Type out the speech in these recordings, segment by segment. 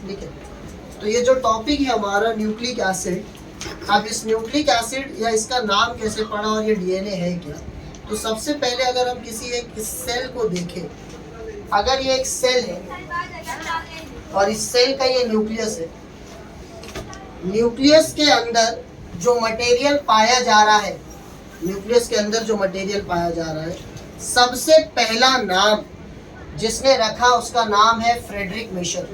ठीक है। तो ये जो टॉपिक है हमारा न्यूक्लिक एसिड, अब इस न्यूक्लिक एसिड या इसका नाम कैसे पड़ा और ये डीएनए है क्या। तो सबसे पहले अगर हम किसी एक सेल को देखें, अगर ये एक सेल है और इस सेल का ये न्यूक्लियस है, न्यूक्लियस के अंदर जो मटेरियल पाया जा रहा है, न्यूक्लियस के अंदर जो मटेरियल पाया जा रहा है, सबसे पहला नाम जिसने रखा उसका नाम है फ्रेडरिक मिशर।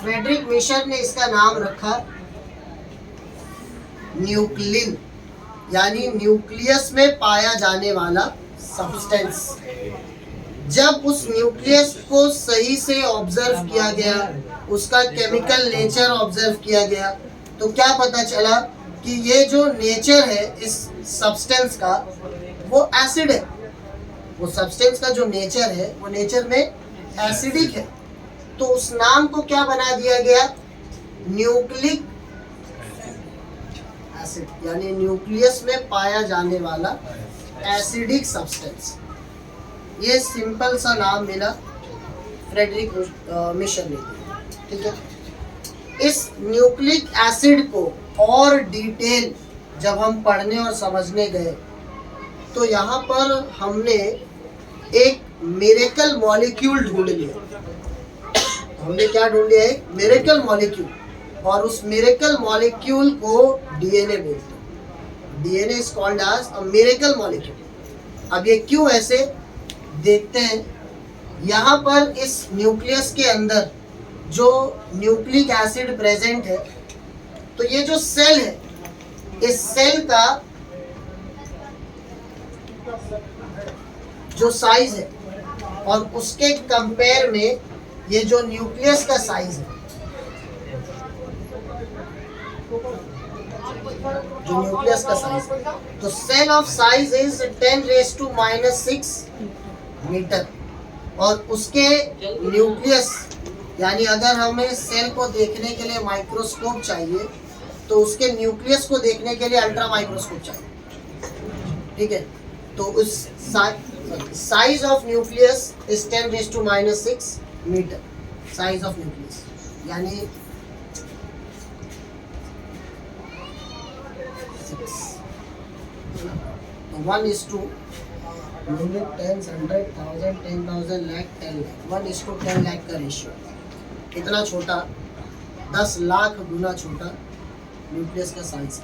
फ्रेडरिक मिशर ने इसका नाम रखा न्यूक्लिन, यानी न्यूक्लियस में पाया जाने वाला सब्सटेंस। जब उस न्यूक्लियस को सही से ऑब्जर्व किया गया, उसका केमिकल नेचर ऑब्जर्व किया गया, तो क्या पता चला कि ये जो नेचर है इस सब्सटेंस का वो एसिड है। वो सब्सटेंस का जो नेचर है वो नेचर में एसिडिक है। तो उस नाम को क्या बना दिया गया, न्यूक्लिक एसिड, यानी न्यूक्लियस में पाया जाने वाला एसिडिक सब्सटेंस। ये सिंपल सा नाम मिला फ्रेडरिक मिशर ने, ठीक है। इस न्यूक्लिक एसिड को और डिटेल जब हम पढ़ने और समझने गए तो यहाँ पर हमने एक मिरेकल मॉलिक्यूल ढूंढ लिया। हमने क्या ढूंढ लिया, एक मिरेकल मॉलिक्यूल, और उस मिरेकल मॉलिक्यूल को डीएनए बोलते हैं। DNA is called as a miracle molecule. अब ये क्यों ऐसे देखते हैं। यहाँ पर इस न्यूक्लियस के अंदर जो न्यूक्लिक एसिड प्रेजेंट है, तो ये जो सेल है, इस सेल का जो साइज है और उसके कंपेयर में ये जो न्यूक्लियस का साइज है, जो न्यूक्लियस का साइज है, तो cell of size is 10⁻⁻⁶ metre. और उसके न्यूक्लियस, यानी अगर हमें सेल को देखने के लिए माइक्रोस्कोप चाहिए तो उसके न्यूक्लियस को देखने के लिए अल्ट्रा माइक्रोस्कोप चाहिए, ठीक है। तो उस size of nucleus is 10⁻⁻⁶ metre, size of nucleus, यानी 1:10, 100, 1000, 10,000, लाख, 10 लाख, 1:10 लाख का रेशियो। इतना छोटा, 10 लाख गुना छोटा न्यूक्लियस का साइज है।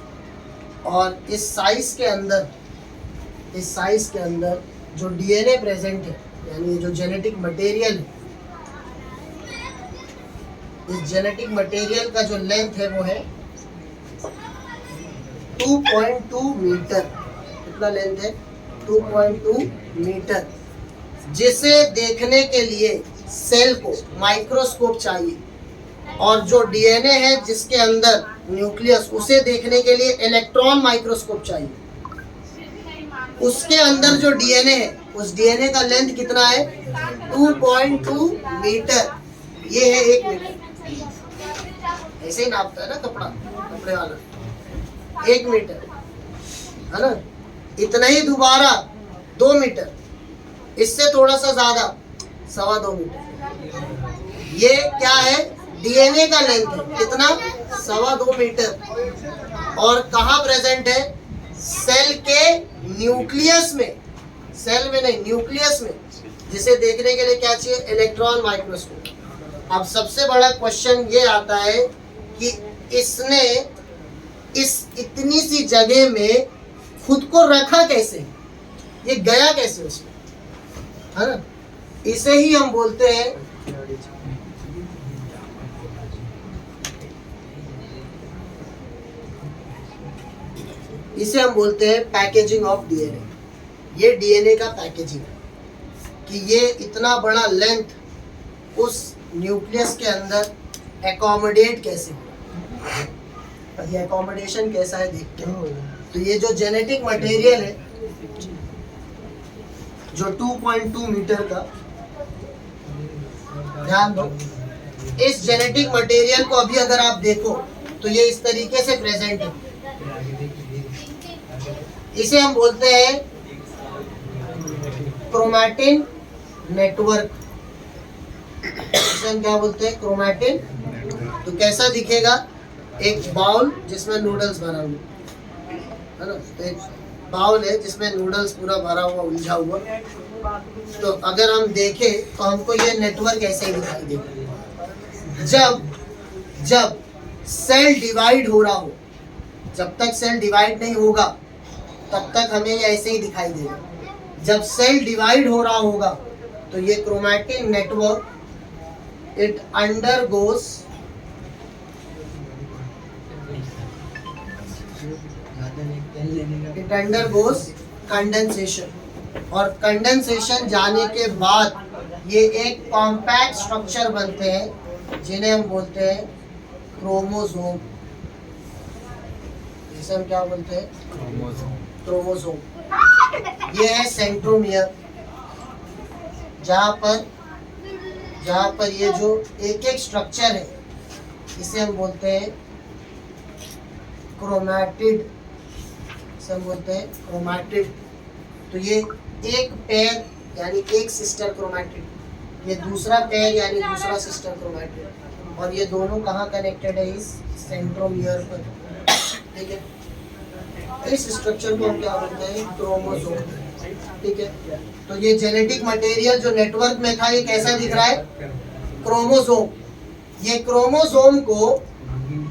और इस साइज के अंदर जो डीएनए प्रेजेंट है, यानी जो जेनेटिक मटेरियल है, इस जेनेटिक मटेरियल का जो लेंथ है वो है 2.2 मीटर। कितना लेंथ है, 2.2 मीटर। जिसे देखने के लिए सेल को माइक्रोस्कोप चाहिए, और जो डीएनए है जिसके अंदर न्यूक्लियस, उसे देखने के लिए इलेक्ट्रॉन माइक्रोस्कोप चाहिए। उसके अंदर जो डीएनए है, उस डीएनए का लेंथ कितना है, 2.2 मीटर। ये है 1 मीटर। ऐसे ही नापता है ना कपड़े वाला, 1 मीटर है ना। इतना ही दोबारा 2 मीटर, इससे थोड़ा सा ज्यादा 2.25 मीटर। ये क्या है, डीएनए का लेंथ है, कितना, 2.25 मीटर। और कहाँ प्रेजेंट है, सेल के न्यूक्लियस में, सेल में नहीं, न्यूक्लियस में, जिसे देखने के लिए क्या चाहिए, इलेक्ट्रॉन माइक्रोस्कोप। अब सबसे बड़ा क्वेश्चन ये आता है कि इसने इस इतनी सी जगह में खुद को रखा कैसे, ये गया कैसे उसमें, है ना। इसे ही हम बोलते हैं पैकेजिंग ऑफ डीएनए। ये डीएनए का पैकेजिंग है कि ये इतना बड़ा लेंथ उस न्यूक्लियस के अंदर एकोमोडेट कैसे हो। ये एकोमोडेशन कैसा है देखते हैं। तो ये जो जेनेटिक मटेरियल है, जो 2.2 मीटर का, ध्यान दो, इस जेनेटिक मटेरियल को अभी अगर आप देखो तो ये इस तरीके से प्रेजेंट है। इसे हम बोलते हैं क्रोमैटिन नेटवर्क। इसे हम क्या बोलते हैं? क्रोमैटिन। तो कैसा दिखेगा? एक बाउल जिसमें नूडल्स भरा हुआ है ना, तो एक बाउल है जिसमें नूडल्स पूरा भरा हुआ, उलझा हुआ। तो अगर हम देखें तो हमको ये नेटवर्क ऐसे ही दिखाई देगा। जब सेल डिवाइड हो रहा हो, जब तक सेल डिवाइड नहीं होगा तब तक हमें ये ऐसे ही दिखाई देगा। जब सेल डिवाइड हो रहा होगा तो ये chromatin network it undergoes condensation, और कंडेंसेशन जाने के बाद ये एक कॉम्पैक्ट स्ट्रक्चर बनते हैं जिन्हें हम बोलते हैं क्रोमोसोम। जिसे हम क्या बोलते हैं? क्रोमोसोम। ये है सेंट्रोमियर, जहाँ पर ये जो एक एक स्ट्रक्चर है इसे हम बोलते हैं क्रोमैटिड। इसे हम बोलते हैं क्रोमैटिड। तो ये एक पेयर यानी एक सिस्टर क्रोमैटिड, ये दूसरा पेयर यानी दूसरा सिस्टर क्रोमैटिड, और ये दोनों कहाँ कनेक्टेड है? इस सेंट्रोमियर पर। ठीक है, इस स्ट्रक्चर को हम क्या बोलते हैं? क्रोमोसोम। ठीक है, तो ये जेनेटिक मटेरियल जो नेटवर्क में था ये कैसा दिख रहा है? क्रोमोसोम। ये क्रोमोसोम को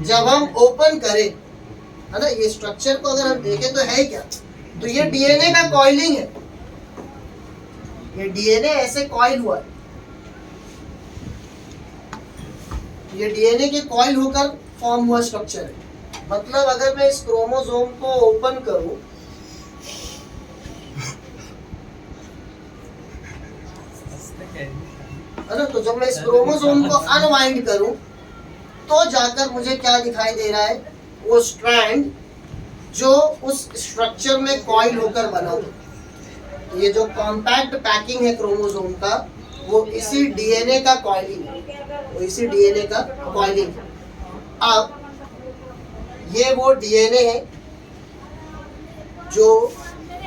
जब हम ओपन करें, है ना, ये स्ट्रक्चर को अगर हम देखें तो है क्या? तो ये डीएनए का कॉइलिंग है। ये डीएनए ऐसे कॉइल हुआ है, ये डीएनए के कॉइल होकर फॉर्म हुआ स्ट्रक्चर है। मतलब अगर मैं इस क्रोमोसोम को ओपन करूं, है ना, तो जब मैं इस क्रोमोसोम को अनवाइंड करूं तो जाकर मुझे क्या दिखाई दे रहा है? वो स्ट्रैंड जो उस स्ट्रक्चर में कॉइल होकर बना हो। तो ये जो कॉम्पैक्ट पैकिंग है क्रोमोसोम का, वो इसी डीएनए का कॉइलिंग है, वो इसी डीएनए का कॉइलिंग है। अब ये वो डीएनए है जो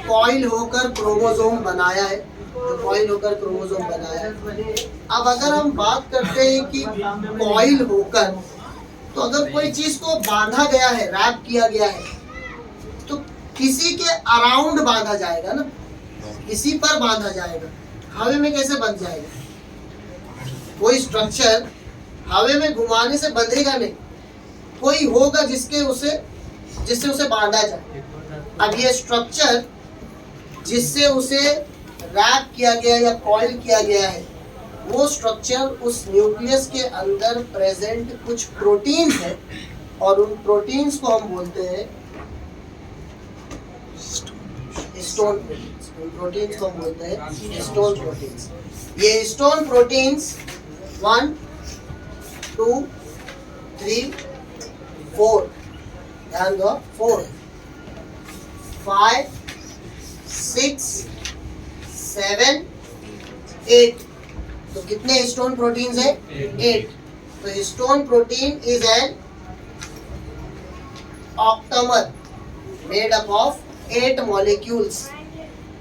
कॉइल होकर क्रोमोसोम बनाया है, जो कॉइल होकर क्रोमोसोम बनाया है। अब अगर हम बात करते हैं कि कॉइल होकर, तो अगर कोई चीज को बांधा गया है, रैप किया गया है, तो किसी के अराउंड बांधा जाएगा ना, किसी पर बांधा जाएगा। हवा में कैसे बंध जाएगा? कोई स्ट्रक्चर हवा में घुमाने से बंधेगा नहीं, कोई होगा जिससे उसे बांधा जाए। अब ये स्ट्रक्चर जिससे उसे रैप किया गया या कॉइल किया गया है, वो स्ट्रक्चर उस न्यूक्लियस के अंदर प्रेजेंट कुछ प्रोटीन्स है, और उन प्रोटीन्स को हम बोलते हैं हिस्टोन प्रोटीन्स। उन प्रोटीन्स को हम बोलते हैं हिस्टोन प्रोटीन्स। ये हिस्टोन प्रोटीन्स 1, 2, 3, 4, ध्यान दो, 4, 5, 6, 7, 8। तो कितने हिस्टोन प्रोटीन्स हैं? 8। तो histone protein is an octamer made up of 8 molecules.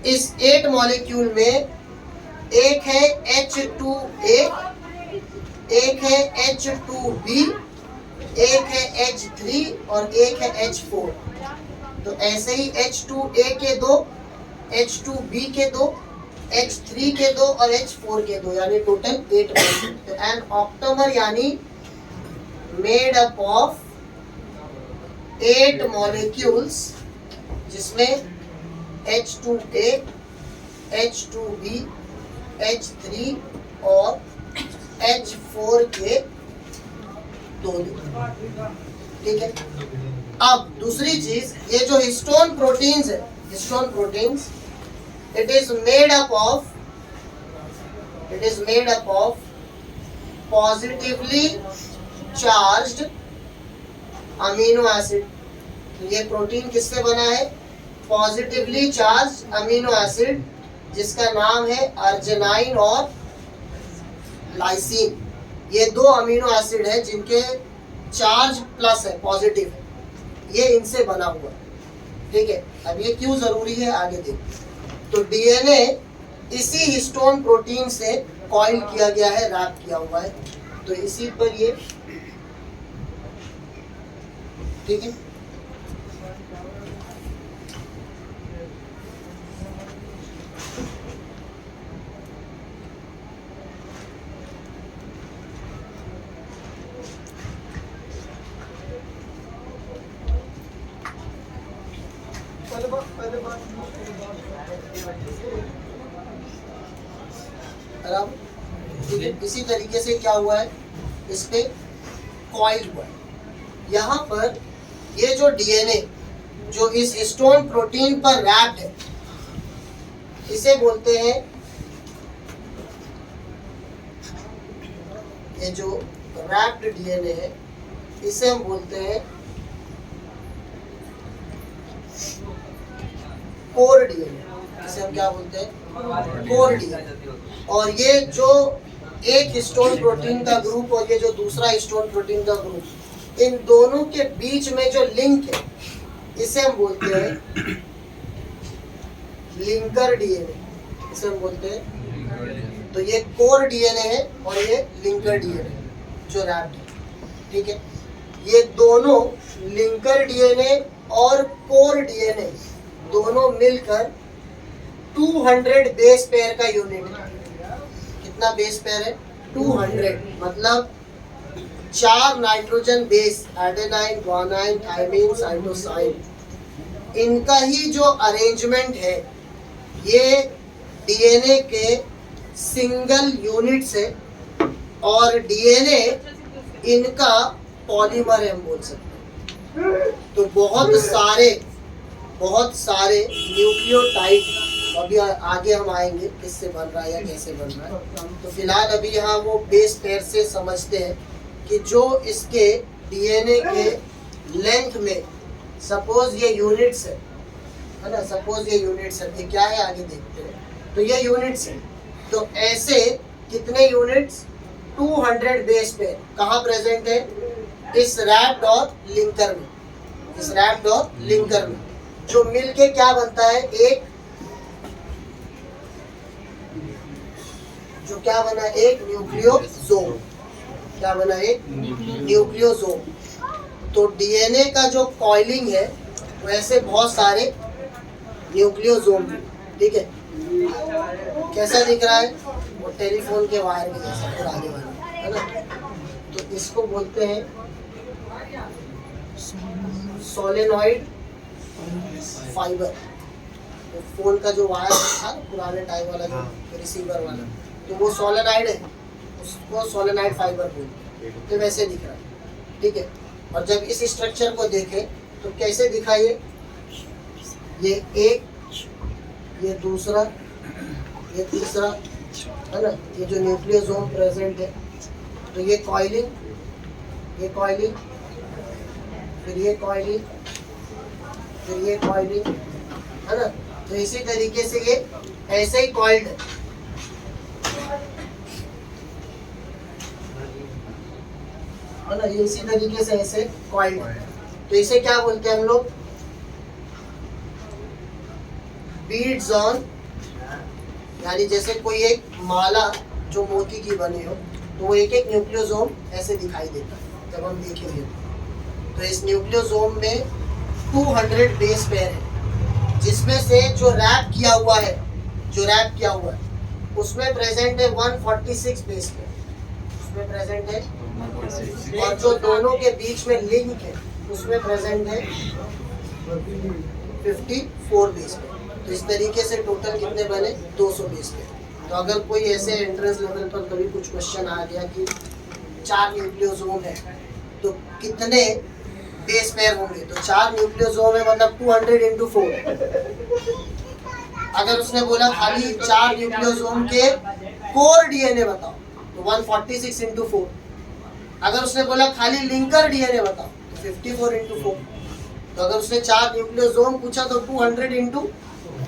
इस 8 मॉलिक्यूल में एक है H2A, एक है H2B, एक है H3 और एक है H4। तो ऐसे ही H2A के 2, H2B के 2, H3 के 2 और H4 के 2, यानी टोटल 8 मॉलिक्यूल। तो एन ऑक्टामर यानी मेड अप ऑफ 8 मॉलिक्यूल्स, जिसमें H2A, H2B, H3 और H4 के 2। ठीक है, अब दूसरी चीज, ये जो हिस्टोन प्रोटीन्स है, histone proteins, it is made up of positively charged amino acid। तो ये प्रोटीन किससे बना है? पॉजिटिवली चार्ज अमीनो एसिड, जिसका नाम है अर्जिनाइन और लाइसिन। ये 2 अमीनो एसिड है जिनके चार्ज प्लस है, पॉजिटिव है, ये इनसे बना हुआ है। ठीक है, अब ये क्यों जरूरी है आगे देखते। तो डीएनए इसी हिस्टोन प्रोटीन से कॉइल किया गया है, रैप किया हुआ है। तो इसी पर ये, ठीक है। इसी तरीके से क्या हुआ है, इस पे कॉइल हुआ है। यहाँ पर ये जो डीएनए जो इस स्टोन प्रोटीन पर रैप्ड है, इसे बोलते हैं, ये जो रैप्ड डीएनए है इसे हम बोलते हैं कोर डीएनए। इसे हम क्या बोलते हैं, कोर डीएनए। और ये जो एक स्टोन प्रोटीन का ग्रुप और ये जो दूसरा स्टोन प्रोटीन का ग्रुप, इन दोनों के बीच में जो लिंक है इसे हम बोलते हैं लिंकर डीएनए। इसे हम बोलते हैं, तो ये कोर डीएनए है और ये लिंकर डीएनए जो रैप्ड है, ठीक है। ये दोनों लिंकर डीएनए और कोर डीएनए दोनों मिलकर 200 बेस पेयर का यूनिट है। कितना बेस पेयर है, 200, मतलब 4 nitrogen base, adenine, guanine, thymine, cytosine, इनका ही जो अरेंजमेंट है ये डीएनए के सिंगल यूनिट्स है और डीएनए इनका पॉलीमर है, हम बोल सकते हैं। तो बहुत सारे न्यूक्लियोटाइड, अभी आगे हम आएंगे किससे बन रहा है या कैसे बन रहा है। तो फिलहाल अभी यहाँ वो बेस पेयर से समझते हैं कि जो इसके डीएनए के लेंथ में, सपोज ये यूनिट्स है ना, सपोज ये यूनिट्स है, ये क्या है आगे देखते हैं। तो ये यूनिट्स है, तो ऐसे कितने यूनिट्स, 200 बेस पेयर कहाँ प्रेजेंट है, इस रैप्ड और लिंकर में, इस रैप्ड और लिंकर में, जो मिलके क्या बनता है, एक जो क्या बना, एक न्यूक्लियोसोम। क्या बना, एक न्यूक्लियोसोम। तो डीएनए का जो कॉइलिंग है वैसे बहुत सारे न्यूक्लियोसोम, ठीक है। कैसा दिख रहा है, वो टेलीफोन के वायर के जैसा पुराने वाला, है ना। तो इसको बोलते हैं सोलेनॉइड फाइबर। तो फोन का जो वायर था पुराने टाइम वाला, जो रिसीवर वाला, तो वो सोलेनॉइड है, उसको सोलेनॉइड फाइबर बोलते हैं। तो वैसे दिख रहा है, ठीक है। और जब इस स्ट्रक्चर को देखें तो कैसे दिखा, ये एक, ये दूसरा, ये तीसरा, है ना, ये जो न्यूक्लियोसोम प्रेजेंट है। तो ये कॉइलिंग, ये कॉइलिंग, फिर ये कॉइलिंग, फिर ये कॉइलिंग, है ना। तो इसी तरीके से ये ऐसे ही कॉइल्ड है ना, ये इसी तरीके से ऐसे कॉइल्ड है। तो इसे क्या बोलते हैं हम लोग, बीड्स ऑन, यानी जैसे कोई एक माला जो मोती की बनी हो, तो वो एक एक न्यूक्लियोसोम ऐसे दिखाई देता है जब हम देखेंगे। तो इस न्यूक्लियोसोम में 200 बेस पेयर है, जिसमें से जो रैप किया हुआ है, जो रैप किया हुआ है उसमें प्रेजेंट है 146 बेस पेयर, उसमें प्रेजेंट है। और जो दोनों के बीच में लिंक है उसमें प्रेजेंट है 54 बेस पेयर। तो इस तरीके से टोटल कितने बने, 200 बेस पेयर। तो अगर कोई ऐसे एंट्रेंस लेवल पर कभी कुछ क्वेश्चन आ गया कि 4 न्यूक्लियोसोम है तो कितने बेस पेयर होंगे, तो 4 न्यूक्लियोसोम है मतलब 200 × 4। अगर उसने बोला खाली 4 न्यूक्लियोसोम के कोर डीएनए बताओ तो 146 × 4। अगर उसने बोला खाली लिंकर डीएनए बताओ तो 54 × 4। तो अगर उसने 4 न्यूक्लियोसोम पूछा तो 200 ×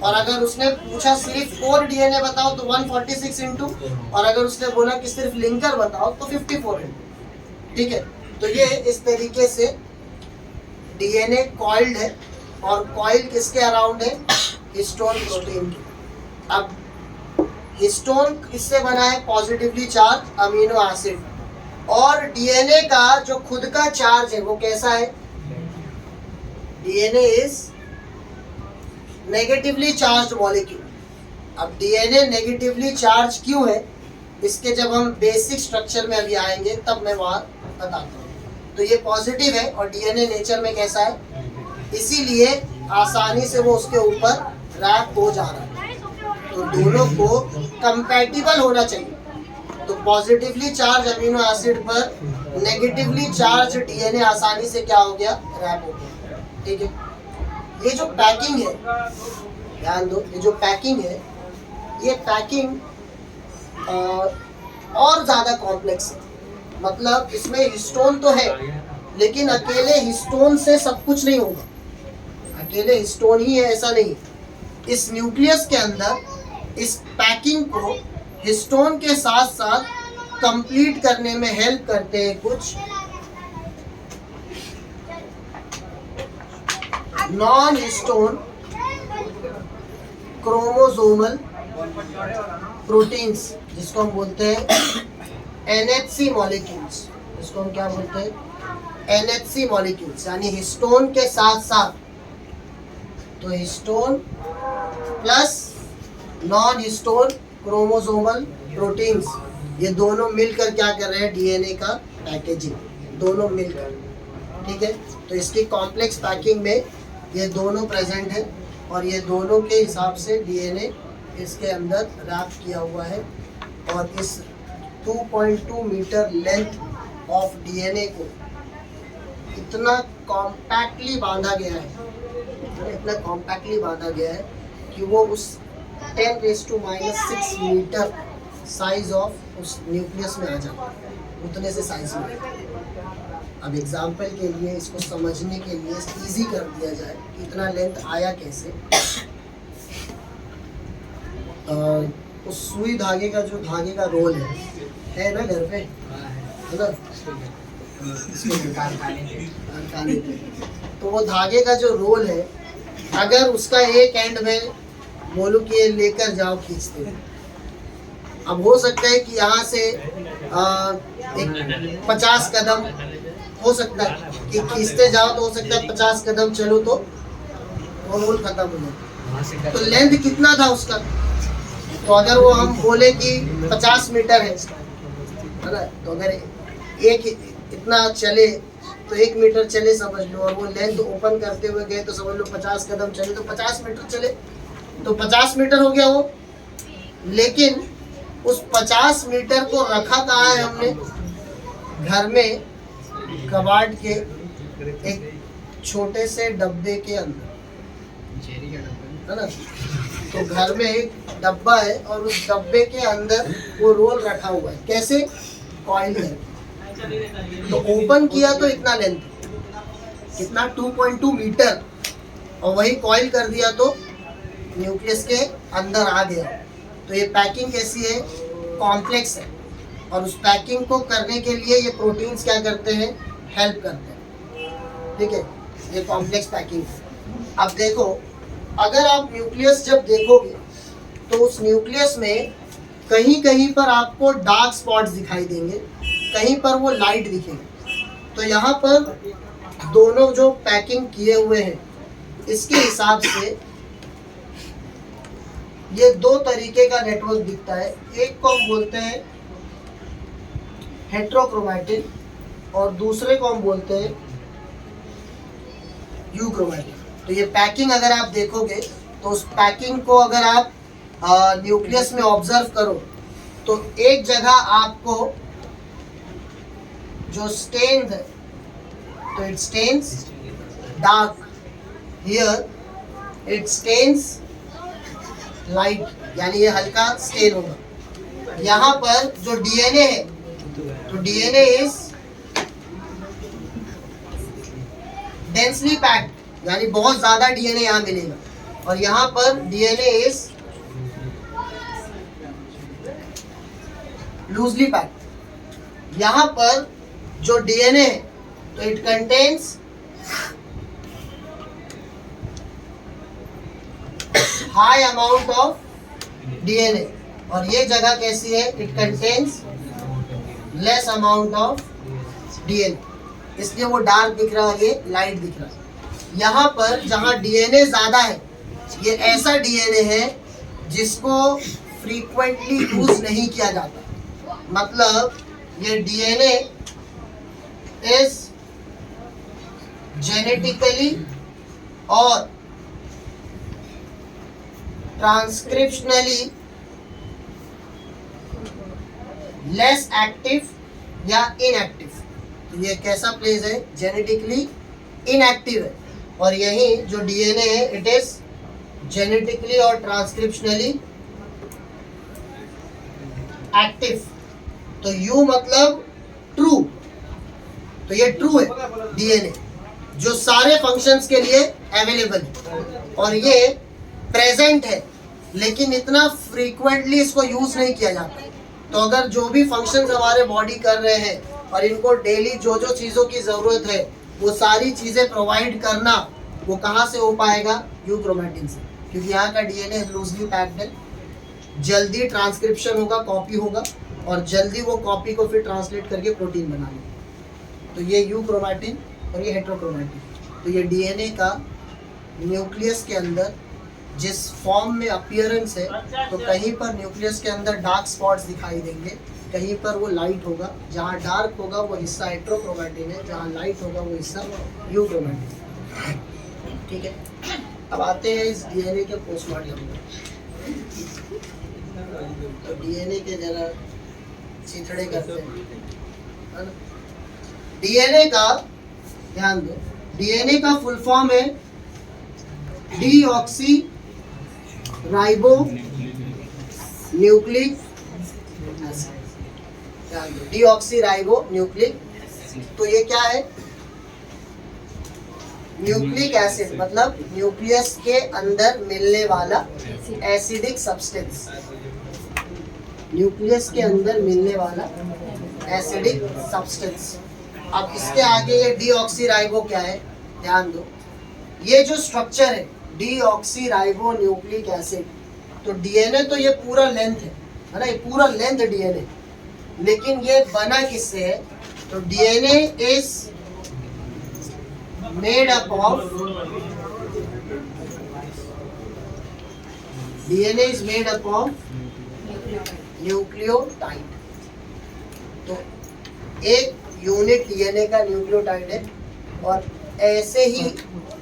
और अगर उसने पूछा सिर्फ कोर डीएनए बताओ तो 146 × और अगर उसने बोला कि सिर्फ लिंकर बताओ तो 54 × ठीक है। तो ये इस तरीके से डीएनए कॉइल्ड है और कॉइल किसके अराउंड है, हिस्टोन प्रोटीन के। अब हिस्टोन किससे बना है? Positively charge amino acid. और डीएनए का जो खुद का चार्ज है वो कैसा है? DNA is negatively charge molecule. अब डीएनए नेगेटिवली चार्ज क्यों है, इसके जब हम बेसिक स्ट्रक्चर में अभी आएंगे तब मैं वहां बताता हूँ। तो ये पॉजिटिव है और डीएनए नेचर में कैसा है, इसीलिए आसानी से वो उसके ऊपर रैप हो जा रहा है। तो दोनों को कंपैटिबल होना चाहिए। तो पॉजिटिवली चार्ज अमीनो एसिड पर नेगेटिवली चार्ज डीएनए आसानी से क्या हो गया? रैप हो गया। ठीक है। ये जो पैकिंग है, ध्यान दो, ये जो पैकिंग है, ये पैकिंग और ज्यादा कॉम्प्लेक्स है। मतलब इसमें हिस्टोन तो है, लेकिन अकेले हिस्टोन से सब कुछ नहीं होगा। अकेले हिस्टोन ही है ऐसा नहीं। इस न्यूक्लियस के अंदर इस पैकिंग को हिस्टोन के साथ साथ कंप्लीट करने में हेल्प करते हैं कुछ नॉन हिस्टोन क्रोमोसोमल प्रोटीन्स, जिसको हम बोलते हैं एनएचसी मॉलिक्यूल्स। इसको हम क्या बोलते हैं? एनएचसी मॉलिक्यूल्स, यानी हिस्टोन के साथ साथ। तो histone plus non histone chromosomal proteins, ये दोनों मिलकर क्या कर रहे हैं? डीएनए का पैकेजिंग, दोनों मिलकर। ठीक है। तो इसकी कॉम्प्लेक्स पैकिंग में ये दोनों प्रेजेंट है और ये दोनों के हिसाब से डीएनए इसके अंदर रैप किया हुआ है। और इस 2.2 मीटर लेंथ ऑफ डीएनए को इतना कॉम्पैक्टली बांधा गया है, इतना कॉम्पैक्टली बांधा गया है कि वो उस 10⁻⁻⁶ मीटर साइज ऑफ उस न्यूक्लियस में आ जाता है, उतने से साइज में। अब एग्जाम्पल के लिए इसको समझने के लिए इजी कर दिया जाए कि इतना लेंथ आया कैसे। उस सुई धागे का जो धागे का रोल है ना घर पे, है ना, तो वो धागे का जो रोल है, अगर उसका एक एंड में बोलूं कि ये लेकर जाओ खींचते हुए, अब हो सकता है कि यहाँ से एक 50 कदम हो सकता है कि खींचते जाओ, तो हो सकता है 50 कदम चलो तो वो रोल खत्म हो जाए। तो लेंथ कितना था उसका? तो अगर वो हम बोले कि 50 मीटर है ना, तो अगर एक इतना चले तो 1 मीटर चले समझ लो, और वो लेंथ ओपन करते हुए गए तो समझ लो 50 कदम चले तो 50 मीटर चले, तो 50 मीटर हो गया वो। लेकिन उस 50 मीटर को रखा कहाँ है हमने? घर में कबाड़ के एक छोटे से डब्बे के अंदर, है ना। तो घर में एक डब्बा है और उस डब्बे के अंदर वो रोल रखा हुआ है। कैसे? कॉइल है। तो ओपन किया तो इतना लेंथ, कितना 2.2 मीटर, और वही कॉइल कर दिया तो न्यूक्लियस के अंदर आ गया। तो ये पैकिंग कैसी है? कॉम्प्लेक्स है। और उस पैकिंग को करने के लिए ये प्रोटीन्स क्या करते हैं? हेल्प करते हैं। ठीक है, ये कॉम्प्लेक्स पैकिंग है। अब देखो, अगर आप न्यूक्लियस जब देखोगे तो उस न्यूक्लियस में कहीं कहीं पर आपको डार्क स्पॉट्स दिखाई देंगे, कहीं पर वो लाइट दिखेंगे। तो यहाँ पर दोनों जो पैकिंग किए हुए हैं इसके हिसाब से ये दो तरीके का नेटवर्क दिखता है। एक को हम बोलते हैं हेट्रोक्रोमैटिन और दूसरे को हम बोलते हैं यूक्रोमैटिन। तो ये पैकिंग अगर आप देखोगे तो उस पैकिंग को अगर आप न्यूक्लियस में ऑब्जर्व करो तो एक जगह आपको जो स्टेन है, तो it stains dark, here it stains light, यानी ये हल्का स्टेन होगा। यहाँ पर जो डीएनए है, तो डीएनए इज डेंसली पैक्ड, यानी बहुत ज्यादा डीएनए यहाँ मिलेगा। और यहाँ पर डीएनए इज लूजली पैक्ड। यहाँ पर जो डीएनए है तो it contains high amount of DNA, और ये जगह कैसी है, it contains less amount of DNA, इसलिए वो डार्क दिख रहा है, ये लाइट दिख रहा है। यहाँ पर जहाँ डीएनए ज्यादा है, ये ऐसा डीएनए है जिसको फ्रीक्वेंटली यूज नहीं किया जाता, मतलब ये डीएनए इज जेनेटिकली और ट्रांसक्रिप्शनली लेस एक्टिव या इनएक्टिव। तो ये कैसा प्लेस है, जेनेटिकली इनएक्टिव है, और यही जो डीएनए है इट इज जेनेटिकली और ट्रांसक्रिप्शनली एक्टिव। तो यू मतलब ट्रू, तो ये ट्रू है डीएनए जो सारे फंक्शंस के लिए अवेलेबल है, और ये प्रेजेंट है लेकिन इतना फ्रीक्वेंटली इसको यूज नहीं किया जाता। तो अगर जो भी फंक्शंस हमारे बॉडी कर रहे हैं और इनको डेली जो जो चीज़ों की ज़रूरत है वो सारी चीज़ें प्रोवाइड करना, वो कहाँ से हो पाएगा, यूक्रोमैटिन से, क्योंकि यहाँ का डीएनए लूजली पैक्ड है, जल्दी ट्रांसक्रिप्शन होगा, कॉपी होगा, और जल्दी वो कॉपी को फिर ट्रांसलेट करके प्रोटीन बना लेगा। तो ये यूक्रोमैटिन और ये हेट्रोक्रोमैटिन। तो ये डीएनए का न्यूक्लियस के अंदर जिस फॉर्म में अपीयरेंस है, तो कहीं पर न्यूक्लियस के अंदर डार्क स्पॉट्स दिखाई देंगे, कहीं पर वो लाइट होगा, जहाँ डार्क होगा वो हिस्सा हेट्रोक्रोमैटिन है, जहाँ लाइट होगा वो हिस्सा यूक्रोमैटिन। ठीक है, अब आते हैं इस डीएनए के पोस्टमार्टम में। तो डीएनए के जरा चिथड़े करते हैं। डीएनए का ध्यान दो, डीएनए का फुल फॉर्म है deoxy ribo nucleic acid. Deoxy ribo nucleic, तो ये क्या है, न्यूक्लिक एसिड मतलब न्यूक्लियस के अंदर मिलने वाला एसिडिक सब्सटेंस, न्यूक्लियस के अंदर मिलने वाला एसिडिक सब्सटेंस। अब इसके आगे ये डीऑक्सी राइबो क्या है, ध्यान दो, ये जो स्ट्रक्चर है डीऑक्सी राइबो न्यूक्लिक एसिड, तो डीएनए तो ये पूरा लेंथ है ना, ये पूरा लेंथ डीएनए, लेकिन ये बना किससे है, तो DNA is made up of, DNA is made up of nucleotide. तो एक यूनिट डीएनए का न्यूक्लियोटाइड है, और ऐसे ही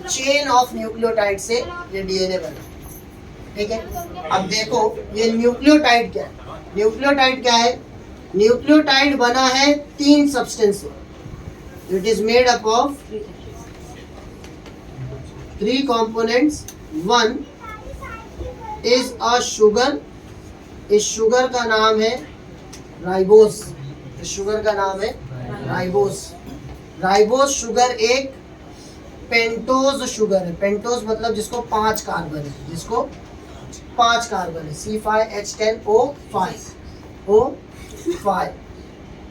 चेन ऑफ न्यूक्लियोटाइड से ये डीएनए बना। ठीक है, अब देखो ये न्यूक्लियोटाइड क्या है, न्यूक्लियोटाइड क्या है, न्यूक्लियोटाइड बना है 3 सब्सटेंस से। It is made up of 3 components. 1 is a sugar, इस शुगर का नाम है राइबोस, इस शुगर का नाम है राइबोस। राइबोस शुगर एक पेंटोज शुगर है, पेंटोज मतलब जिसको 5 कार्बन है, जिसको 5 कार्बन है, C5H10O5।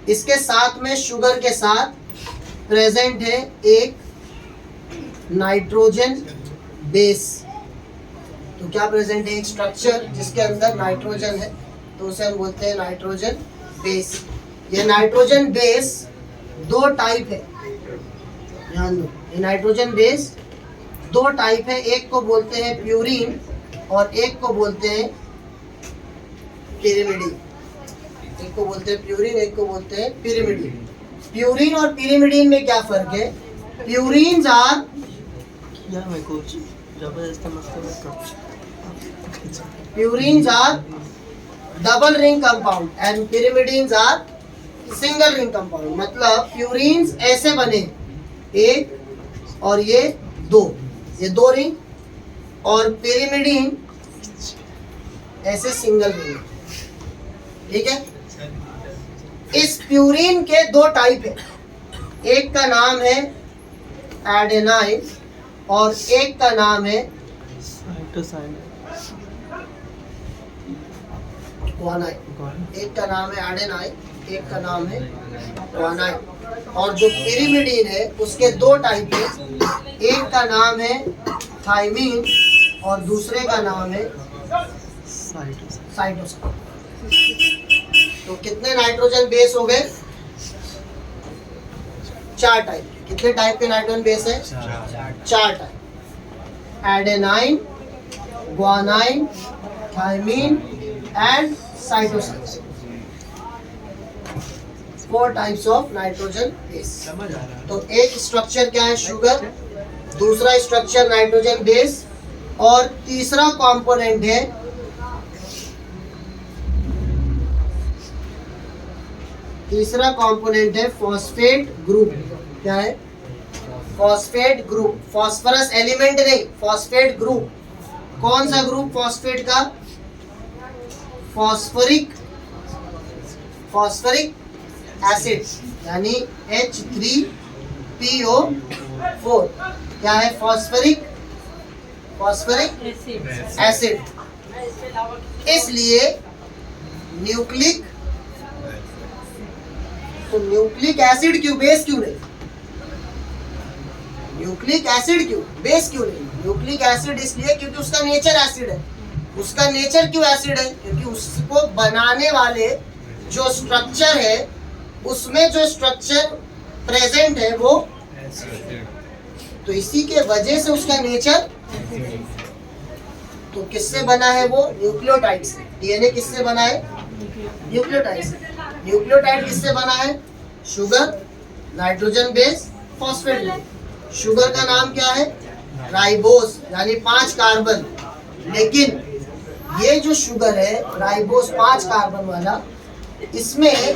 इसके साथ में शुगर के साथ प्रेजेंट है एक नाइट्रोजन बेस। तो क्या प्रेजेंट है, एक स्ट्रक्चर जिसके अंदर नाइट्रोजन है, तो उसे हम बोलते हैं नाइट्रोजन बेस। ये नाइट्रोजन बेस 2 टाइप है, ध्यान दो, ये नाइट्रोजन बेस 2 टाइप है, एक को बोलते हैं प्यूरीन और एक को बोलते हैं पिरिमिडीन। एक को बोलते हैं प्यूरीन, एक को बोलते हैं पिरिमिडीन। प्यूरीन और पिरिमिडीन में क्या फर्क है, purines are purines are double ring compound and pyrimidines are single ring compound. मतलब प्यूरीन्स ऐसे बने, एक और ये 2, ये 2 रिंग, और पिरिमिडीन ऐसे सिंगल रिंग। ठीक है, इस प्यूरीन के 2 टाइप है, एक का नाम है एडेनाइन और एक का नाम है ग्वानाइन। एक का नाम है एडेनाइन, एक का नाम है ग्वानाइन। और जो पिरिमिडीन है उसके 2 टाइप है, एक का नाम है थाइमीन और दूसरे का नाम है साइटोसिन। तो कितने नाइट्रोजन बेस हो गए? 4 टाइप। कितने टाइप के नाइट्रोजन बेस है? 4 type. Adenine, guanine, thymine and cytosine. 4 types of nitrogen base. तो एक स्ट्रक्चर क्या है? शुगर। दूसरा स्ट्रक्चर नाइट्रोजन बेस। और तीसरा कंपोनेंट है फॉस्फेट ग्रुप। क्या है? Phosphate group. फॉस्फरस एलिमेंट नहीं, फॉस्फेट ग्रुप। कौन सा ग्रुप फॉस्फेट का? फॉस्फरिक एसिड, यानी H3PO4। क्या है? Phosphoric acid. इसलिए न्यूक्लिक एसिड क्यों, बेस क्यों नहीं? न्यूक्लिक एसिड क्यों, बेस क्यों नहीं? न्यूक्लिक एसिड इसलिए क्योंकि उसका नेचर एसिड है। उसका नेचर क्यों एसिड है? क्योंकि उसको बनाने वाले जो स्ट्रक्चर है, उसमें जो स्ट्रक्चर प्रेजेंट है वो, तो इसी के वजह से उसका नेचर। तो किससे बना है वो? न्यूक्लियोटाइड से। डीएनए किससे बना है? न्यूक्लियोटाइड से। न्यूक्लियोटाइड किससे बना है? Sugar, nitrogen base, phosphate group. Sugar का नाम क्या है? राइबोस, यानी 5 कार्बन। लेकिन ये जो शुगर है राइबोस 5 कार्बन वाला, इसमें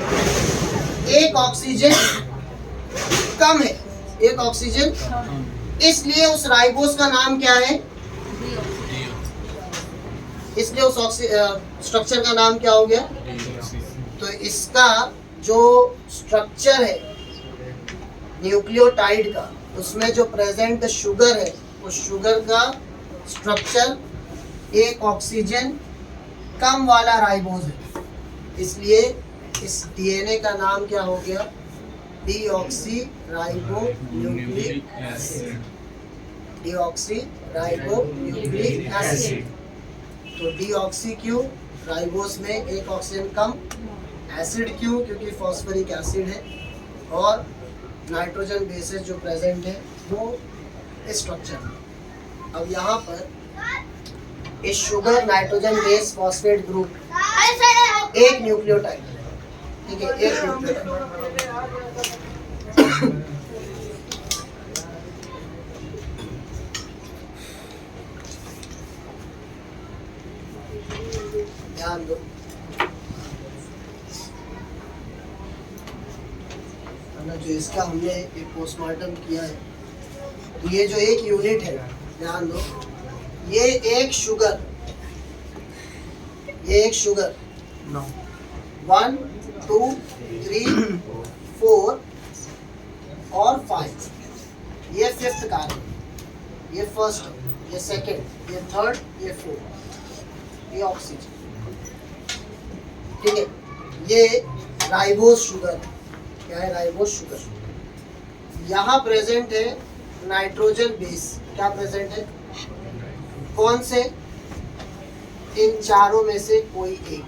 एक ऑक्सीजन कम है, एक ऑक्सीजन। इसलिए उस राइबोस का नाम क्या है? इसलिए उस स्ट्रक्चर का नाम क्या हो गया? तो इसका जो स्ट्रक्चर है न्यूक्लियोटाइड का, उसमें जो प्रेजेंट शुगर है, उस शुगर का स्ट्रक्चर एक ऑक्सीजन कम वाला राइबोस है। इसलिए इस डीएनए का नाम क्या हो गया? Deoxy ribo nucleic acid. Deoxy ribo nucleic acid. तो डीऑक्सी क्यों? राइबोस में एक ऑक्सीजन कम। एसिड क्यों? क्योंकि फॉस्फरिक एसिड है। और नाइट्रोजन बेसेस जो प्रेजेंट है वो स्ट्रक्चर है। अब यहाँ पर इस sugar, nitrogen base, phosphate group एक न्यूक्लियोटाइड, ठीक है, एक न्यूक्लियोटाइड। ध्यान दो, जो इसका हमने एक पोस्टमार्टम किया है, तो ये जो एक यूनिट है, ध्यान दो, ये एक शुगर 1 2 3 4 और 5, ये 5th कार्बन, ये फर्स्ट, ये सेकंड, ये थर्ड, ये फोर्थ, ये ऑक्सीजन, ठीक है। ये राइबोस शुगर, क्या है? Ribose sugar. यहाँ प्रेजेंट है नाइट्रोजन बेस। क्या प्रेजेंट है? कौन से? इन चारों में से कोई एक,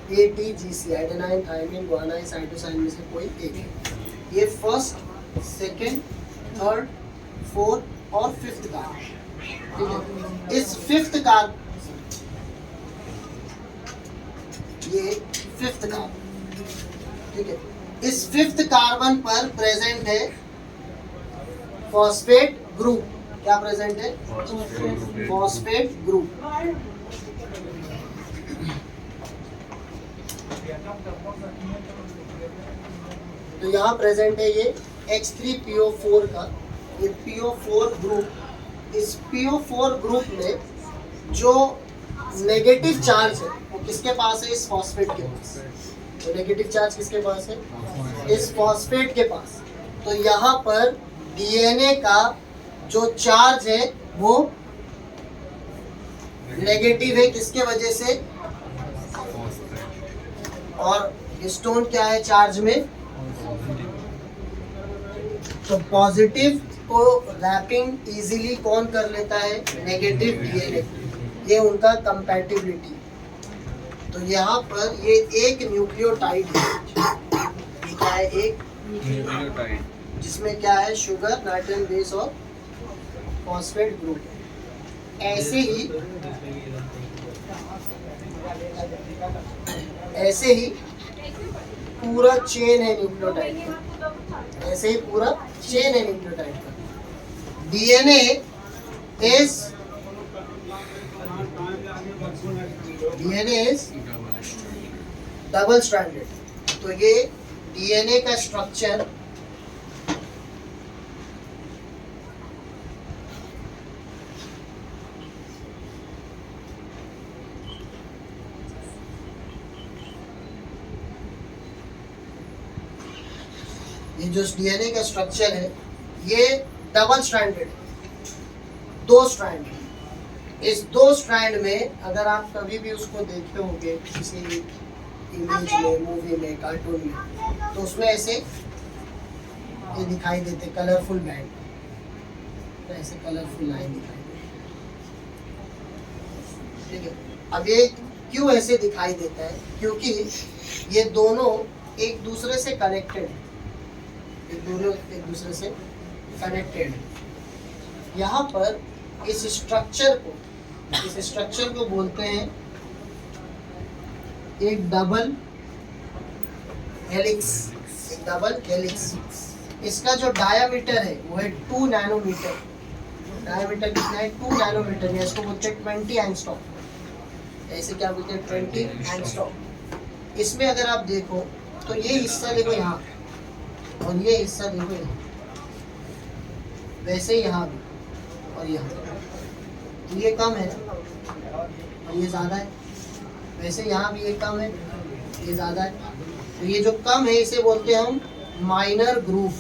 ATGC, adenine, thymine, guanine, cytosine में से कोई एक है। ये फर्स्ट, सेकंड, थर्ड, फोर्थ और 5th कार्बन, ठीक है। इस 5th कार्बन, ये 5th कार्बन, ठीक है। इस 5th कार्बन पर प्रेजेंट है फॉस्फेट ग्रुप। क्या प्रेजेंट है? Phosphate group. तो यहाँ प्रेजेंट है ये H3PO4 का, ये PO4 ग्रुप। इस PO4 ग्रुप में जो नेगेटिव चार्ज है वो किसके पास है? इस फॉस्फेट के पास। तो नेगेटिव चार्ज किसके पास है? इस फॉस्फेट के पास। तो यहाँ पर डीएनए का जो चार्ज है वो नेगेटिव है, किसके वजह से? और हिस्टोन क्या है चार्ज में? तो पॉजिटिव को रैपिंग इजीली कौन कर लेता है? Negative DNA. ये उनका कंपैटिबिलिटी। तो यहाँ पर ये एक न्यूक्लियोटाइड है, क्या है, एक न्यूक्लियोटाइड, जिसमें क्या है, शुगर, नाइट्रोजन बेस और फॉस्फेट ग्रुप। ऐसे ही पूरा चेन है न्यूक्लियोटाइड का, ऐसे ही पूरा चेन है न्यूक्लियोटाइड का। DNA is double stranded. तो ये डीएनए का स्ट्रक्चर ये जो डीएनए का स्ट्रक्चर है ये डबल स्ट्रैंडेड, दो स्ट्रैंड। इस दो स्ट्रैंड में अगर आप कभी भी उसको देखे होंगे किसी इमेज में, मूवी में, कार्टून में, तो उसमें ऐसे ये दिखाई देते कलरफुल बैंड, तो ऐसे कलरफुल लाइन दिखाई देती, ठीक है। अब ये क्यों ऐसे दिखाई देता है? क्योंकि ये दोनों एक दूसरे से कनेक्टेड है, एक दूसरे से कनेक्टेड है। यहाँ पर इस स्ट्रक्चर को बोलते हैं एक डबल हेलिक्स। इसका जो डायामीटर है वो है 2 नैनोमीटर। डायामीटर कितना है? 2 नैनोमीटर। या इसको बोलते हैं 20 एंगस्ट्रॉम। ऐसे क्या बोलते हैं? 20 एंगस्ट्रॉम। इसमें अगर आप देखो तो ये हिस्सा देखो यहाँ, और ये हिस्सा देखो यहाँ, वैसे यहाँ भी और यहाँ। तो ये कम है ना, और ये ज़्यादा है। वैसे यहाँ भी ये कम है, ये ज़्यादा है। तो ये जो कम है इसे बोलते हैं हम माइनर ग्रूव,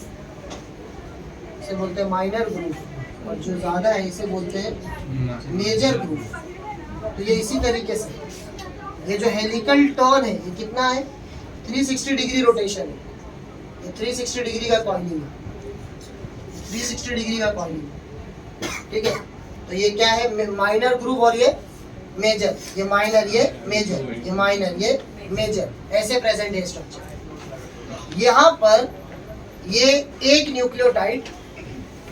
इसे बोलते हैं माइनर ग्रूव। और जो ज़्यादा है इसे बोलते हैं मेजर ग्रूव। तो ये इसी तरीके से, ये जो हेलिकल टर्न है ये कितना है? 360 डिग्री रोटेशन है। ये 360 डिग्री का कॉइलिंग है, 360 डिग्री का कॉइलिंग, ठीक है। तो ये क्या है? माइनर ग्रूव और ये मेजर, ये माइनर, ये मेजर, ये माइनर, ये मेजर, ऐसे प्रेजेंट है स्ट्रक्चर। यहाँ पर ये एक न्यूक्लियोटाइड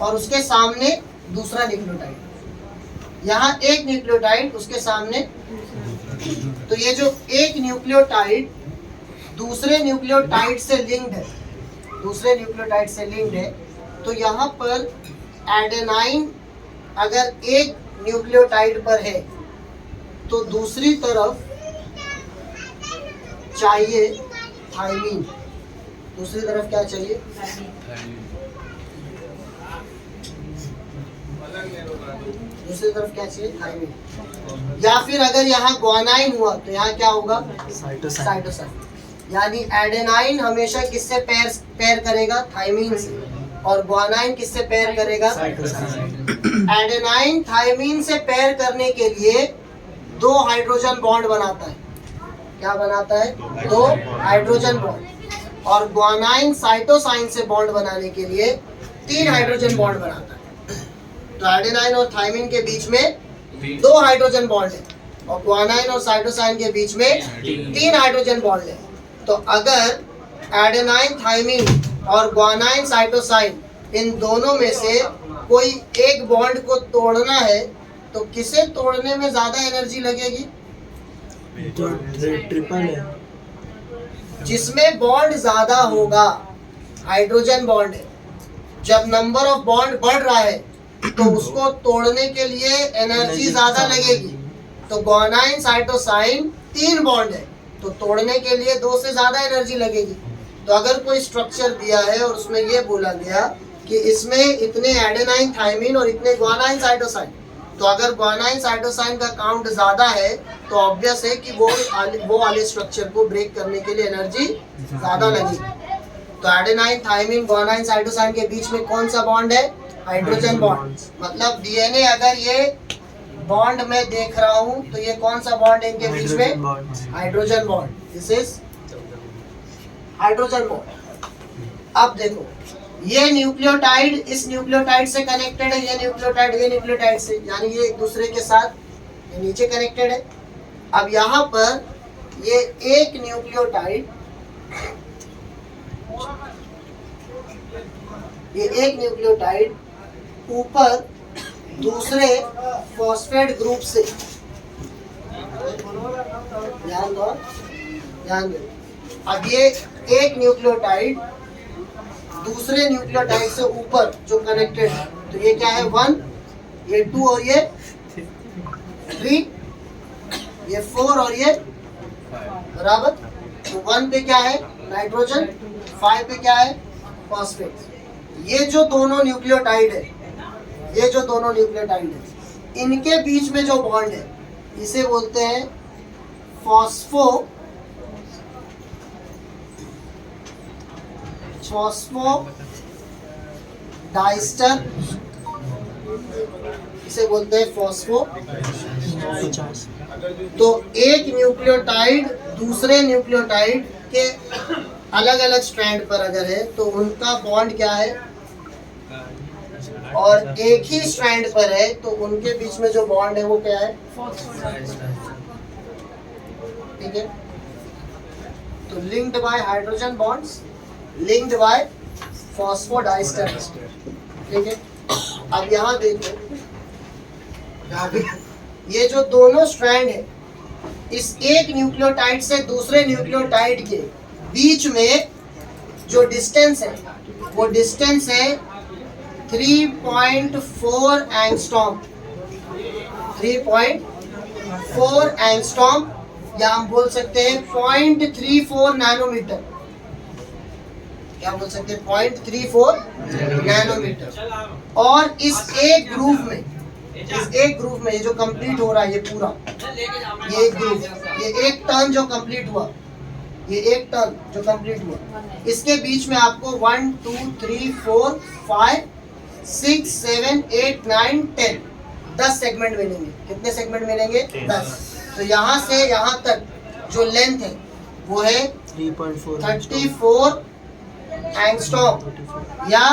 और उसके सामने दूसरा न्यूक्लियोटाइड, यहाँ एक न्यूक्लियोटाइड उसके सामने। तो ये जो एक न्यूक्लियोटाइड दूसरे न्यूक्लियोटाइड से लिंक्ड है, दूसरे न्यूक्लियोटाइड से लिंक्ड है। तो यहाँ पर एडेनाइन अगर एक न्यूक्लियोटाइड पर है तो दूसरी तरफ चाहिए थाइमीन। दूसरी तरफ क्या चाहिए? दूसरी तरफ क्या चाहिए? थाइमीन। या फिर अगर यहाँ ग्वानाइन हुआ तो यहाँ क्या होगा? साइटोसाइन। यानी एडेनाइन हमेशा किससे पेयर करेगा? थाइमीन से। और ग्वानाइन किससे पेयर करेगा? साइटोसाइन। एडेनाइन थाइमीन से पेयर करने के लिए 2 हाइड्रोजन बॉन्ड बनाता है। क्या बनाता है? 2 हाइड्रोजन बॉन्ड। और ग्वानाइन साइटोसाइन से बॉन्ड बनाने के लिए 3 हाइड्रोजन बॉन्ड बनाता है। तो एडेनाइन और थाइमीन के बीच में 2 हाइड्रोजन बॉन्ड है, और ग्वानाइन और साइटोसाइन के बीच में 3 हाइड्रोजन बॉन्ड है। तो अगर एडेनाइन थाइमीन और ग्वानाइन साइटोसाइन इन दोनों में से कोई एक बॉन्ड को तोड़ना है तो किसे तोड़ने में ज्यादा एनर्जी लगेगी? जो ट्रिपल है, जिसमें बॉन्ड ज्यादा होगा, हाइड्रोजन बॉन्ड है। जब नंबर ऑफ बॉन्ड बढ़ रहा है तो उसको तोड़ने के लिए एनर्जी ज्यादा लगेगी। तो ग्वानाइन साइटोसाइन 3 बॉन्ड है, तो तोड़ने के लिए 2 से ज्यादा एनर्जी लगेगी। तो अगर कोई स्ट्रक्चर दिया है और उसमें ये बोला गया कि इसमें इतने एडेनाइन थाइमीन और इतने ग्वानाइन साइटोसाइन, तो अगर ग्वानाइन साइटोसाइन का काउंट ज्यादा है तो ऑब्वियस है कि वो वाले स्ट्रक्चर को ब्रेक करने के लिए एनर्जी ज्यादा लगेगी। तो एडेनाइन थाइमीन ग्वानाइन साइटोसाइन के बीच में कौन सा बॉन्ड है? Hydrogen bond. मतलब डीएनए अगर ये बॉन्ड में देख रहा हूं तो ये कौन सा बॉन्ड है इनके बीच में? Hydrogen bond. This is hydrogen bond. अब देखो ये न्यूक्लियोटाइड इस न्यूक्लियोटाइड से कनेक्टेड है, ये न्यूक्लियोटाइड से, यानी ये एक दूसरे के साथ ये नीचे कनेक्टेड है। अब यहाँ पर ये एक न्यूक्लियोटाइड, ये एक न्यूक्लियोटाइड ऊपर दूसरे फॉस्फेट ग्रुप से, ध्यान दो ध्यान दो, अब ये एक न्यूक्लियोटाइड दूसरे न्यूक्लियोटाइड से ऊपर जो कनेक्टेड है, तो ये क्या है 1, ये 2 और ये 3, ये 4 और ये बराबर। तो 1 पे क्या है नाइट्रोजन, 5 पे क्या है फॉस्फेट। ये जो दोनों न्यूक्लियोटाइड है, ये जो दोनों न्यूक्लियोटाइड है, इनके बीच में जो बॉन्ड है इसे बोलते हैं फॉस्फो डाइस्टर, इसे बोलते हैं फॉस्फो। 50 तो एक न्यूक्लियोटाइड दूसरे न्यूक्लियोटाइड के अलग अलग स्ट्रैंड पर अगर है तो उनका बॉन्ड क्या है, और एक ही स्ट्रैंड पर है तो उनके बीच में जो बॉन्ड है वो क्या है, ठीक है। तो linked by hydrogen bonds, linked by phosphodiester, ठीक है। अब यहाँ देखो, ये जो दोनों स्ट्रैंड है, इस एक न्यूक्लियोटाइड से दूसरे न्यूक्लियोटाइड के बीच में जो डिस्टेंस है वो डिस्टेंस है 3.4 एंगस्ट्रॉम, 3.4 एंगस्ट्रॉम, या हम बोल सकते हैं 0.34 नैनोमीटर। क्या बोल सकते हैं 0.34 नैनोमीटर। और इस एक ग्रुप में, इस एक ग्रुप में ये जो कंप्लीट हो रहा है, ये पूरा ये एक ग्रुप, ये एक टर्न जो कंप्लीट हुआ, ये एक टर्न जो कंप्लीट हुआ, इसके बीच में आपको 1 2 3 4 5 6 7 8 9 10 10 सेगमेंट मिलेंगे। कितने सेगमेंट मिलेंगे? 10। तो यहाँ से यहाँ तक जो लेंथ है वो है 34 एंगस्ट्रॉम या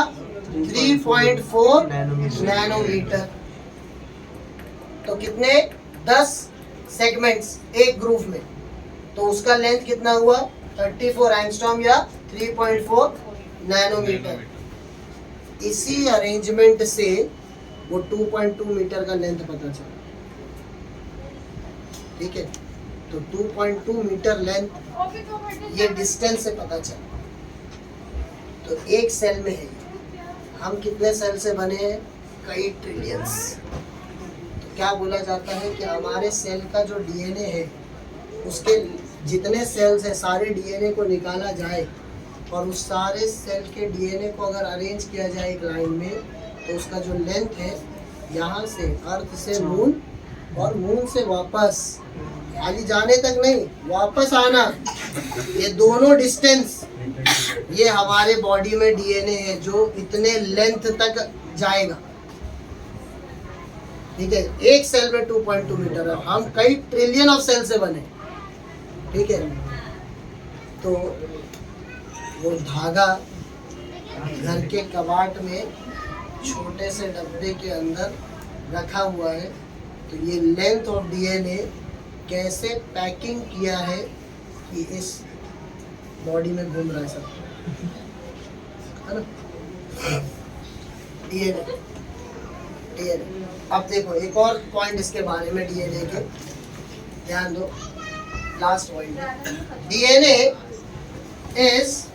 3.4 नैनोमीटर। तो कितने 10 सेगमेंट्स एक ग्रुप में, तो उसका लेंथ कितना हुआ 34 एंगस्ट्रॉम या 3.4 नैनोमीटर। इसी अरेंजमेंट से वो 2.2 मीटर का लेंथ पता चला, ठीक है। तो 2.2 मीटर लेंथ ये डिस्टेंस से पता चला। तो एक सेल में है, हम कितने सेल से बने हैं? कई ट्रिलियंस। तो क्या बोला जाता है कि हमारे सेल का जो डीएनए है, उसके जितने सेल्स हैं सारे डीएनए को निकाला जाए और उस सारे सेल के डीएनए को अगर अरेंज किया जाए एक लाइन में, तो उसका जो लेंथ है यहाँ से अर्थ से मून और मून से वापस, खाली जाने तक नहीं वापस आना, ये दोनों डिस्टेंस, ये हमारे बॉडी में डीएनए है जो इतने लेंथ तक जाएगा, ठीक है। एक सेल में 2.2 मीटर है, हम कई ट्रिलियन ऑफ सेल से बने, ठीक है। तो वो धागा घर के कबाड़ में छोटे से डब्बे के अंदर रखा हुआ है। तो ये लेंथ ऑफ डीएनए कैसे पैकिंग किया है कि इस बॉडी में घूम रहा है सब, है ना। DNA, DNA. अब देखो एक और पॉइंट इसके बारे में डीएनए के, ध्यान दो, लास्ट पॉइंट। डीएनए इज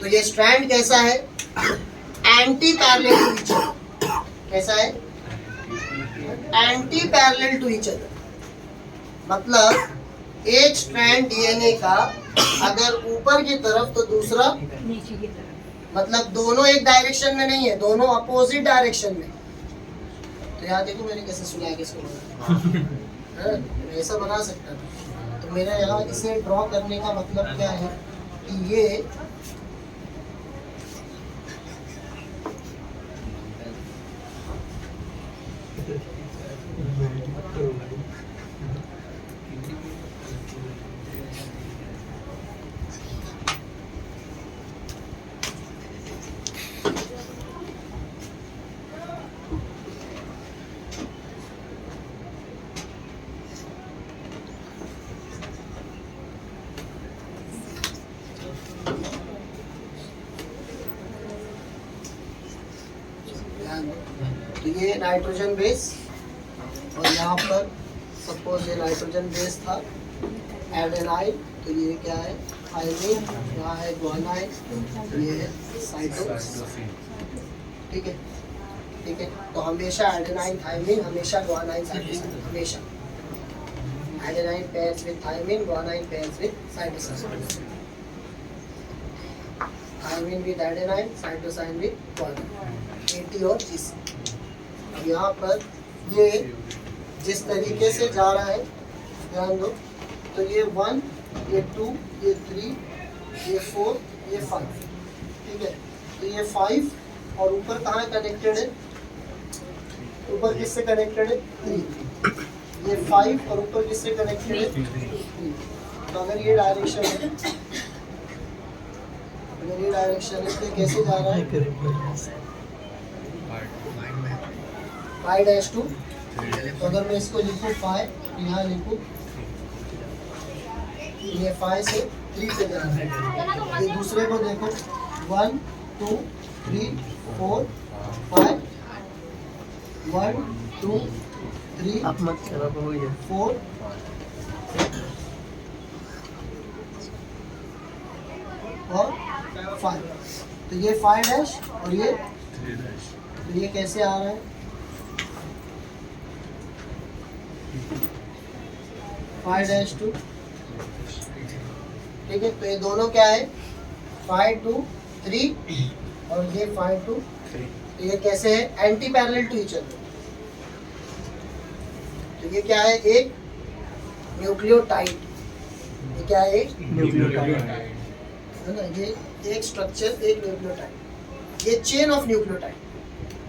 तो ये स्ट्रैंड कैसा है? Anti parallel to each other. कैसा है? Anti parallel to each other. मतलब एक स्ट्रैंड डीएनए का अगर ऊपर की तरफ तो दूसरा नीचे की तरफ, मतलब दोनों एक डायरेक्शन में नहीं है, दोनों अपोजिट डायरेक्शन में। तो यहाँ देखो मैंने कैसे सुना के ऐसा बना सकता था। तो मेरा यहाँ इसे ड्रॉ करने का मतलब क्या है कि ये नाइट्रोजन बेस और यहाँ पर सपोज ये नाइट्रोजन बेस था एडेनाइन, तो ये क्या है थाइमिन, यहाँ है ग्वानाइन, ये है साइटोसिन। ठीक है, ठीक है। तो हमेशा एडेनाइन थाइमिन, हमेशा ग्वानाइन साइटोसिन, हमेशा adenine pairs with thymine, guanine pairs with cytosine, thymine with adenine, cytosine with guanine, AT और GC। अब यहाँ पर ये जिस तरीके से जा रहा है ध्यान दो, तो ये 1, ये 2, ये 3, ये 4, ये 5। ठीक है, तो ये 5 और ऊपर कहाँ कनेक्टेड है, ऊपर किससे कनेक्टेड है 3, ये 5 और ऊपर किससे कनेक्टेड है 3। तो अगर ये डायरेक्शन है, अगर ये डायरेक्शन है तो कैसे जा रहा है फाइव डैश टू। तो अगर मैं इसको लिखूँ 5, यहाँ लिखूँ ये 5 से 3 पे जा रहा है। ये दूसरे को देखो 1, 2, 3, 4, 5, 1, 2, 3, आप मत करो, हो गया 4 और 5। तो ये 5 डैश और ये 3 डैश। तो ये कैसे आ रहा है 5 डैश 2। ठीक है, तो ये दोनों क्या है 5, 2, 3 और ये 5, 2, 3। तो ये कैसे है anti parallel to each other. तो ये क्या है एक न्यूक्लियोटाइड, ये क्या है एक न्यूक्लियोटाइड है ना, ये एक स्ट्रक्चर एक न्यूक्लियोटाइड, ये चेन ऑफ न्यूक्लियोटाइड।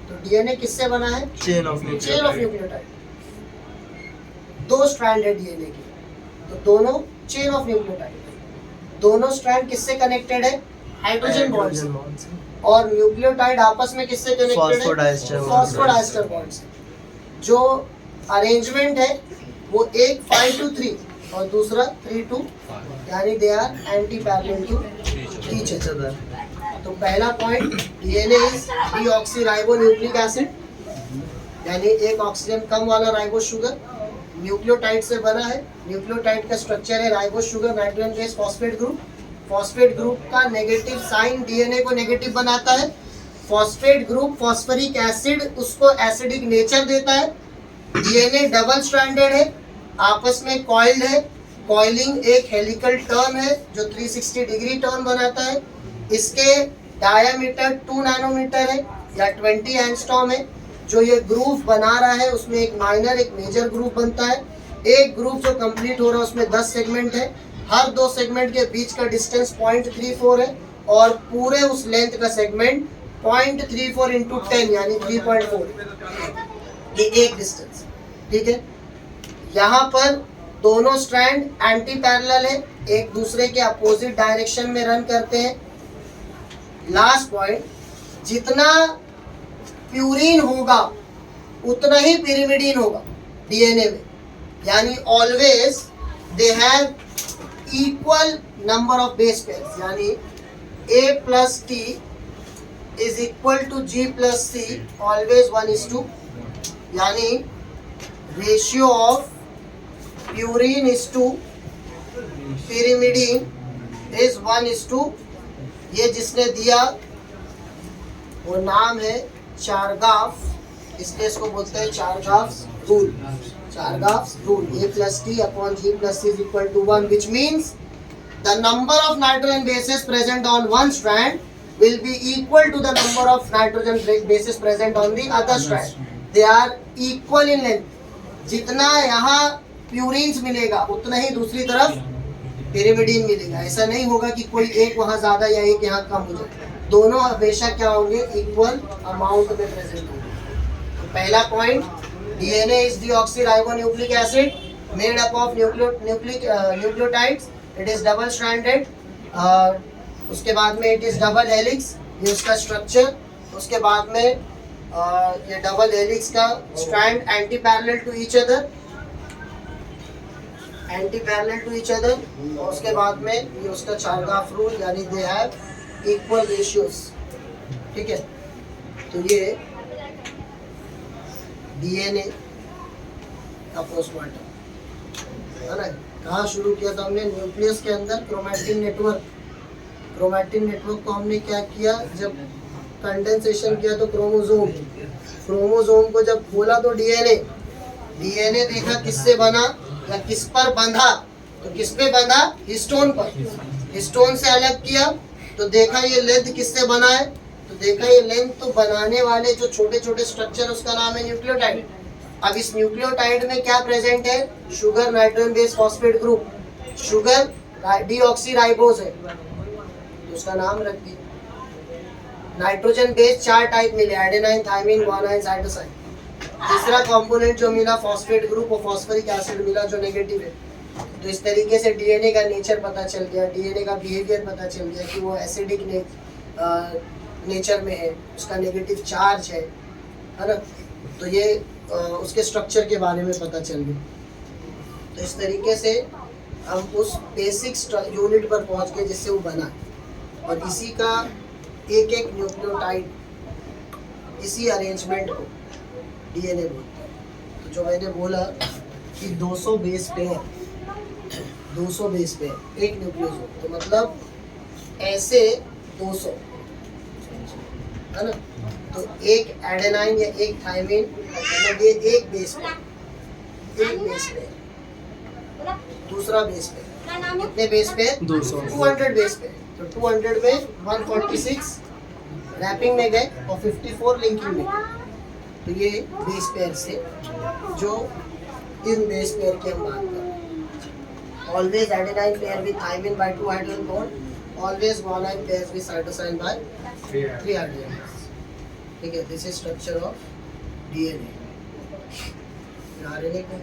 तो डीएनए किससे बना है चेन ऑफ न्यूक्लियोटाइड। 2 स्ट्रैंड है डीएनए की, तो दोनों चेन ऑफ न्यूक्लियोटाइड, दोनों स्ट्रैंड किससे कनेक्टेड है हाइड्रोजन बॉन्ड से, और न्यूक्लियोटाइड आपस में किससे कनेक्टेड है फॉस्फोडाइस्टर बॉन्ड से। जो अरेंजमेंट है वो एक 5 to 3 और दूसरा 3 to 5, यानी they are anti parallel to each other. तो पहला point DNA is deoxyribonucleic acid, यानी एक ऑक्सीजन कम वाला राइबोस शुगर न्यूक्लियोटाइड से बना है। न्यूक्लियोटाइड का स्ट्रक्चर है ribose sugar nitrogen base phosphate group. Phosphate group का नेगेटिव साइन डीएनए को नेगेटिव बनाता है। फॉस्फेट ग्रुप फॉस्फरिक एसिड उसको एसिडिक नेचर देता है। डीएनए डबल स्ट्रैंडेड है, आपस में कॉइल्ड है। कॉइलिंग एक हेलिकल टर्न है जो 360 डिग्री टर्न बनाता है। इसके डायामीटर 2 नैनोमीटर है या 20 एंगस्ट्रॉम है। जो ये ग्रुप बना रहा है उसमें एक माइनर एक मेजर ग्रुप बनता है। एक ग्रुप जो कंप्लीट हो रहा है उसमें 10 सेगमेंट है। हर 2 सेगमेंट के बीच का डिस्टेंस 0.34 है और पूरे उस लेंथ का सेगमेंट 0.34 इंटू 10 यानी 3.4, ये एक डिस्टेंस। ठीक है, यहाँ पर दोनों स्ट्रैंड एंटी पैरेलल है, एक दूसरे के अपोजिट डायरेक्शन में रन करते हैं। लास्ट पॉइंट, जितना प्यूरिन होगा उतना ही पिरिमिडीन होगा डीएनए में, यानी always they have equal number of base pairs, यानी A plus T is equal to G plus C, always 1:2, यानी ratio of purine is to pyrimidine is 1:2। ये जिसने दिया वो नाम है चारगाफ, इसलिए इसको बोलते हैं चारगाफ rule. चारगाफ rule, A plus T upon G plus C is equal to 1, which means the number of nitrogen bases present on one strand will be equal to the number of nitrogen bases present on the other strand. They are equal in length. जितना यहाँ purines मिलेगा उतना ही दूसरी तरफ pyrimidine मिलेगा। ऐसा नहीं होगा कि कोई एक वहाँ ज्यादा या एक यहाँ कम हो जाए, दोनों हमेशा क्या होंगे इक्वल अमाउंट में प्रेजेंट होंगे। तो पहला point, DNA is deoxyribonucleic acid made up of nucleotides, it is double stranded. उसके बाद में इट इज डबल हेलिक्स, ये उसका स्ट्रक्चर। उसके बाद में ये डबल हेलिक्स का strand anti parallel to each other, anti parallel to each other. और उसके बाद में ये उसका चारगाफ रूल, यानी दे हैव इक्वल रेशियोज। ठीक है, तो ये डीएनए का पोस्टमार्टम, है ना। कहाँ शुरू किया था हमने? न्यूक्लियस के अंदर क्रोमैटिन नेटवर्क। क्रोमैटिन नेटवर्क को हमने क्या किया, जब कंडेंसेशन किया तो क्रोमोसोम को जब खोला तो डीएनए देखा किससे बना या किस पर बंधा, तो किस पे बंधा? हिस्टोन पर। हिस्टोन से अलग किया तो देखा ये लेंथ किससे बना है, तो देखा ये लेंथ तो बनाने वाले जो छोटे छोटे स्ट्रक्चर उसका नाम है न्यूक्लियोटाइड। अब इस न्यूक्लियोटाइड में क्या प्रेजेंट है? Sugar nitrogen base phosphate group, sugar deoxyribose है, तो उसका नाम रख दिया। नाइट्रोजन बेस 4 टाइप मिले, एडेनाइन, थाइमिन, ग्वानाइन, साइटोसाइन। तीसरा कंपोनेंट जो मिला फॉस्फेट ग्रुप और फॉस्फोरिक एसिड मिला जो नेगेटिव है। तो इस तरीके से डीएनए का नेचर पता चल गया, डीएनए का बिहेवियर पता चल गया कि वो एसिडिक नेचर में है, उसका नेगेटिव चार्ज है ना। तो ये उसके स्ट्रक्चर के बारे में पता चल गया। तो इस तरीके से हम उस बेसिक यूनिट पर पहुंच गए जिससे वो बना, और इसी का एक एक न्यूक्लियोटाइड, इसी अरेंजमेंट को डीएनए बोलते हैं। तो जो मैंने बोला कि 200 बेस पेयर, 200 बेस पेयर एक न्यूक्लियोसोम, तो मतलब ऐसे 200, है ना। तो एक एडेनाइन या एक थाइमिन, मतलब ये एक बेस पेयर, दूसरा बेस पेयर, कितने बेस पेयर? 200 base pair. तो 200 में 146 रैपिंग में गए और 54 लिंकिंग में गए। तो ये बेस पेयर से, जो इन बेस पेयर की हम बात कर रहे हैं। Always adenine pair with thymine by 2 hydrogen bond, always guanine pairs with cytosine by 3 hydrogen. ठीक है, this is structure of DNA. RNA को